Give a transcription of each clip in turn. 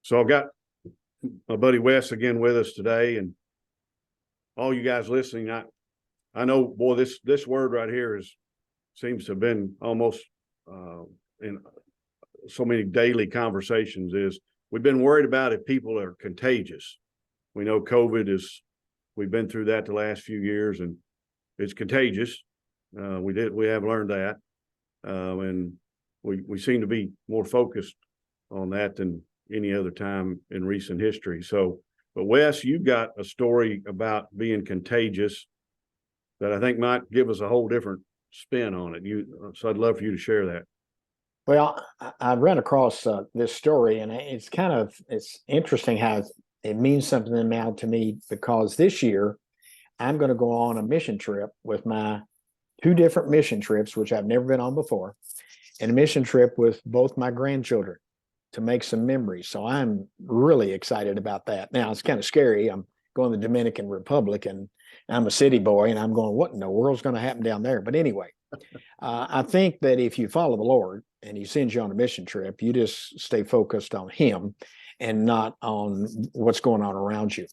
So I've got my buddy Wes again with us today, and all you guys listening, I know, boy, this word right here seems to have been almost in so many daily conversations. Is we've been worried about if people are contagious. We know we've been through that the last few years, and it's contagious. We have learned that, and we seem to be more focused on that than any other time in recent history. So, but Wes, you've got a story about being contagious that I think might give us a whole different spin on it. So I'd love for you to share that. Well, I ran across this story, and it's interesting how it means something now to me, because this year I'm going to go on a mission trip with my two different mission trips, which I've never been on before, and a mission trip with both my grandchildren to make some memories. So I'm really excited about that. Now, it's kind of scary. I'm going to the Dominican Republic, and I'm a city boy, and I'm going, what in the world's going to happen down there? But anyway, I think that if you follow the Lord and he sends you on a mission trip, you just stay focused on him and not on what's going on around you.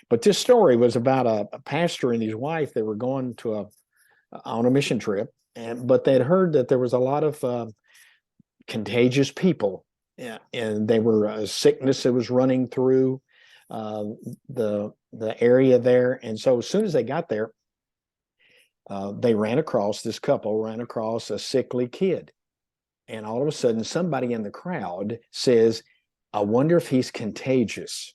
But this story was about a pastor and his wife. They were going on a mission trip, but they'd heard that there was a lot of contagious people. Yeah, and they were a sickness that was running through the area there. And so as soon as they got there, this couple ran across a sickly kid. And all of a sudden, somebody in the crowd says, I wonder if he's contagious.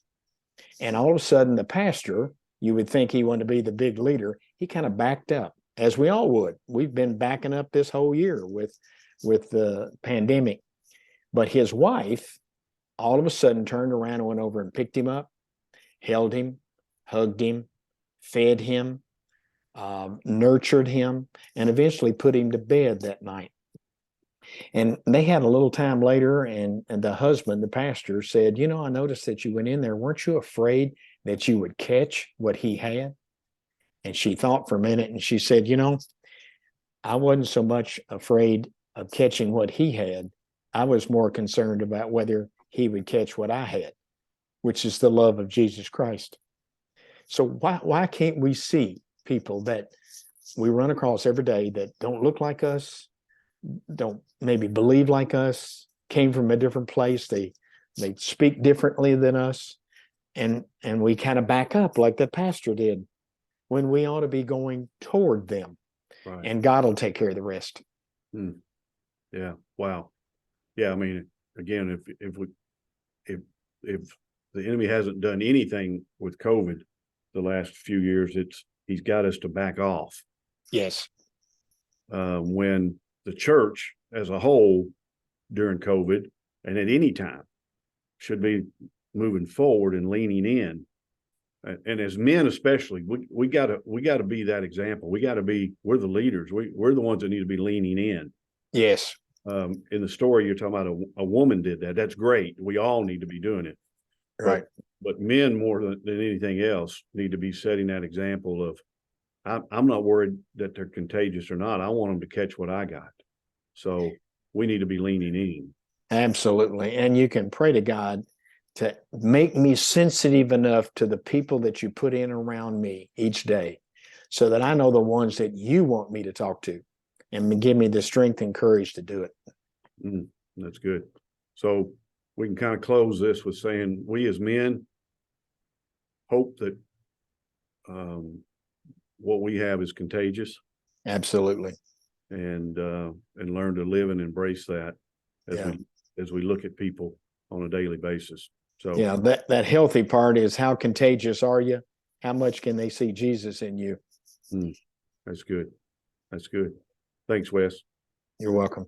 And all of a sudden, the pastor, you would think he wanted to be the big leader, he kind of backed up, as we all would. We've been backing up this whole year with the pandemic. But his wife all of a sudden turned around and went over and picked him up, held him, hugged him, fed him, nurtured him, and eventually put him to bed that night. And they had a little time later, and the husband, the pastor, said, I noticed that you went in there. Weren't you afraid that you would catch what he had? And she thought for a minute, and she said, I wasn't so much afraid of catching what he had. I was more concerned about whether he would catch what I had, which is the love of Jesus Christ. So why can't we see people that we run across every day that don't look like us, don't maybe believe like us, came from a different place, they speak differently than us, and we kind of back up like the pastor did, when we ought to be going toward them, right? And God will take care of the rest. Yeah. Wow. Yeah. I mean, again, if the enemy hasn't done anything with COVID the last few years, he's got us to back off. Yes. When the church as a whole during COVID and at any time should be moving forward and leaning in. And as men, especially, we gotta be that example. We're the leaders. We're the ones that need to be leaning in. Yes. In the story you're talking about, a woman did that. That's great. We all need to be doing it. Right. But men, more than anything else, need to be setting that example of, I'm not worried that they're contagious or not. I want them to catch what I got. So we need to be leaning in. Absolutely. And you can pray to God to make me sensitive enough to the people that you put in around me each day, so that I know the ones that you want me to talk to, and give me the strength and courage to do it. That's good. So we can kind of close this with saying, we as men hope that what we have is contagious. Absolutely. And learn to live and embrace that as we look at people on a daily basis. So yeah, that healthy part is, how contagious are you? How much can they see Jesus in you? That's good. That's good. Thanks, Wes. You're welcome.